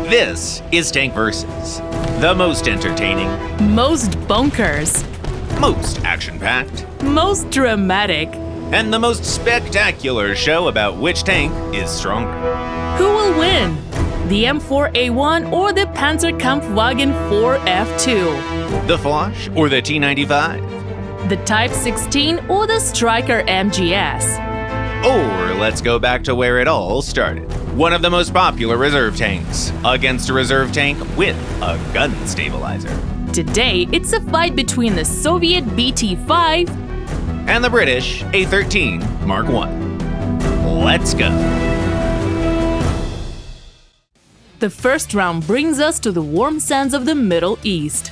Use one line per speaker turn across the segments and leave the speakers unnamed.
This is Tank Versus. The most entertaining,
Most bonkers,
most action-packed,
most dramatic.
and the most spectacular show about which tank is stronger.
Who will win? The M4A1 or the Panzerkampfwagen 4F2?
The Foch or the T-95?
The Type 16 or the Stryker MGS?
Or let's go back to where it all started. One of the most popular reserve tanks against a reserve tank with a gun stabilizer.
Today, it's a fight between the Soviet BT-5
And the British A13 Mark I. Let's go.
The first round brings us to the warm sands of the Middle East.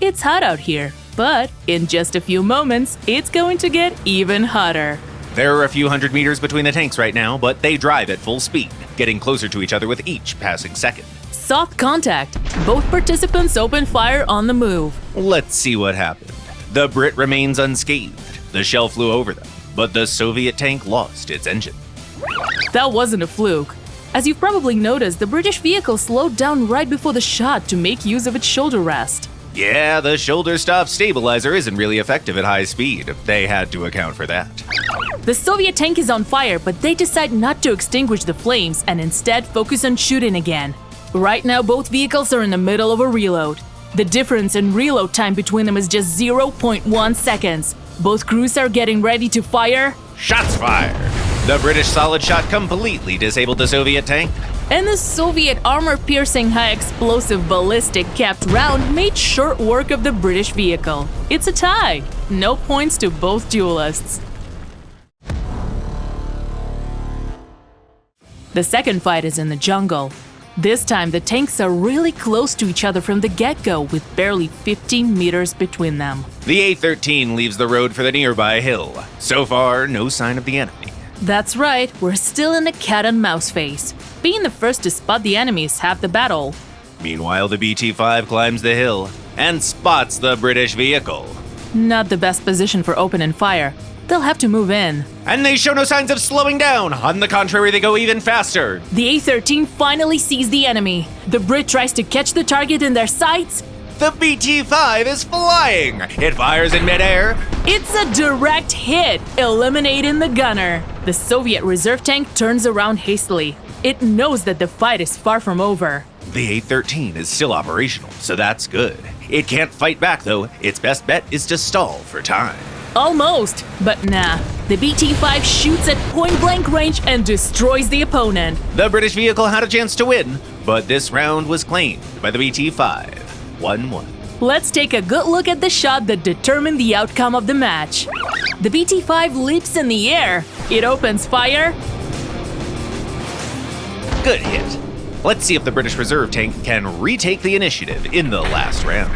It's hot out here, but in just a few moments, it's going to get even hotter.
There are a few hundred meters between the tanks right now, but they drive at full speed, getting closer to each other with each passing second.
Soft contact. Both participants open fire on the move.
Let's see what happened. The Brit remains unscathed. The shell flew over them, but the Soviet tank lost its engine.
That wasn't a fluke. As you've probably noticed, the British vehicle slowed down right before the shot to make use of its shoulder rest.
Yeah, the shoulder stop stabilizer isn't really effective at high speed. They had to account for that.
The Soviet tank is on fire, but they decide not to extinguish the flames and instead focus on shooting again. Right now, both vehicles are in the middle of a reload. The difference in reload time between them is just 0.1 seconds. Both crews are getting ready to fire.
Shots fired! The British solid shot completely disabled the Soviet tank.
And the Soviet armor-piercing high-explosive ballistic capped round made short work of the British vehicle. It's a tie. No points to both duelists. The second fight is in the jungle. This time, the tanks are really close to each other from the get-go, with barely 15 meters between them.
The A13 leaves the road for the nearby hill. So far, no sign of the enemy.
That's right, we're still in the cat-and-mouse phase. Being the first to spot the enemy is half the battle.
Meanwhile, the BT-5 climbs the hill and spots the British vehicle.
Not the best position for opening fire. They'll have to move in.
And they show no signs of slowing down. On the contrary, they go even faster.
The A13 finally sees the enemy. The Brit tries to catch the target in their sights.
The BT-5 is flying. It fires in midair.
It's a direct hit, eliminating the gunner. The Soviet reserve tank turns around hastily. It knows that the fight is far from over.
The A13 is still operational, so that's good. It can't fight back, though. Its best bet is to stall for time.
Almost, but nah. The BT-5 shoots at point-blank range and destroys the opponent.
The British vehicle had a chance to win, but this round was claimed by the BT-5. 1-1.
Let's take a good look at the shot that determined the outcome of the match. The BT-5 leaps in the air. It opens fire.
Good hit. Let's see if the British reserve tank can retake the initiative in the last round.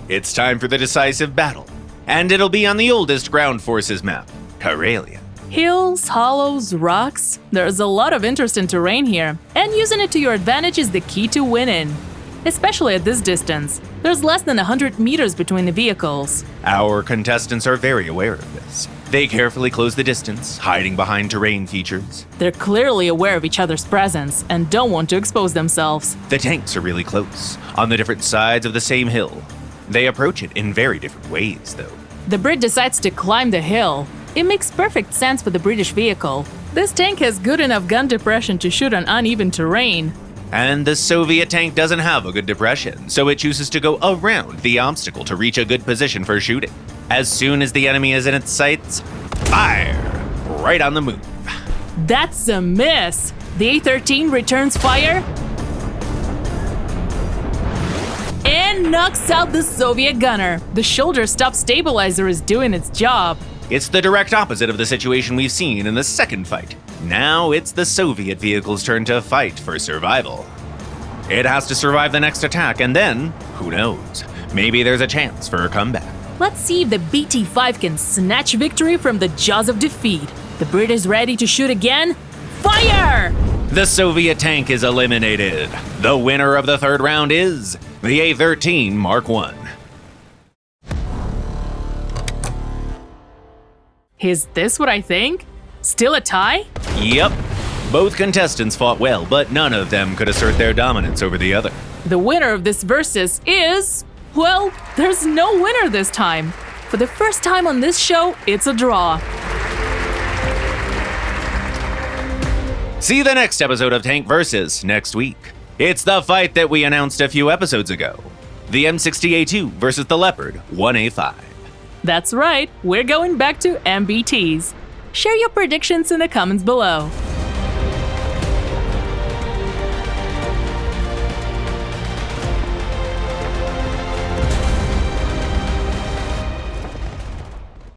It's time for the decisive battle, and it'll be on the oldest ground forces map, Karelia.
Hills, hollows, rocks. There's a lot of interesting terrain here, and using it to your advantage is the key to winning. Especially at this distance. There's less than 100 meters between the vehicles.
Our contestants are very aware of this. They carefully close the distance, hiding behind terrain features.
They're clearly aware of each other's presence and don't want to expose themselves.
The tanks are really close, on the different sides of the same hill. They approach it in very different ways, though.
The Brit decides to climb the hill. It makes perfect sense for the British vehicle. This tank has good enough gun depression to shoot on uneven terrain.
And the Soviet tank doesn't have a good depression, so it chooses to go around the obstacle to reach a good position for shooting. As soon as the enemy is in its sights, fire! Right on the move.
That's a miss! The A13 returns fire and knocks out the Soviet gunner. The shoulder stop stabilizer is doing its job.
It's the direct opposite of the situation we've seen in the second fight. Now it's the Soviet vehicle's turn to fight for survival. It has to survive the next attack, and then, who knows, maybe there's a chance for a comeback.
Let's see if the BT-5 can snatch victory from the jaws of defeat. The Brit is ready to shoot again. Fire!
The Soviet tank is eliminated. The winner of the third round is the A13 Mark I.
Is this what I think? Still a tie?
Yep, Both contestants fought well, but none of them could assert their dominance over the other.
The winner of this versus is... well, there's no winner this time. For the first time on this show, it's a draw.
See the next episode of Tank Versus next week. It's the fight that we announced a few episodes ago. The M60A2 versus the Leopard 1A5.
That's right, we're going back to MBTs. Share your predictions in the comments below.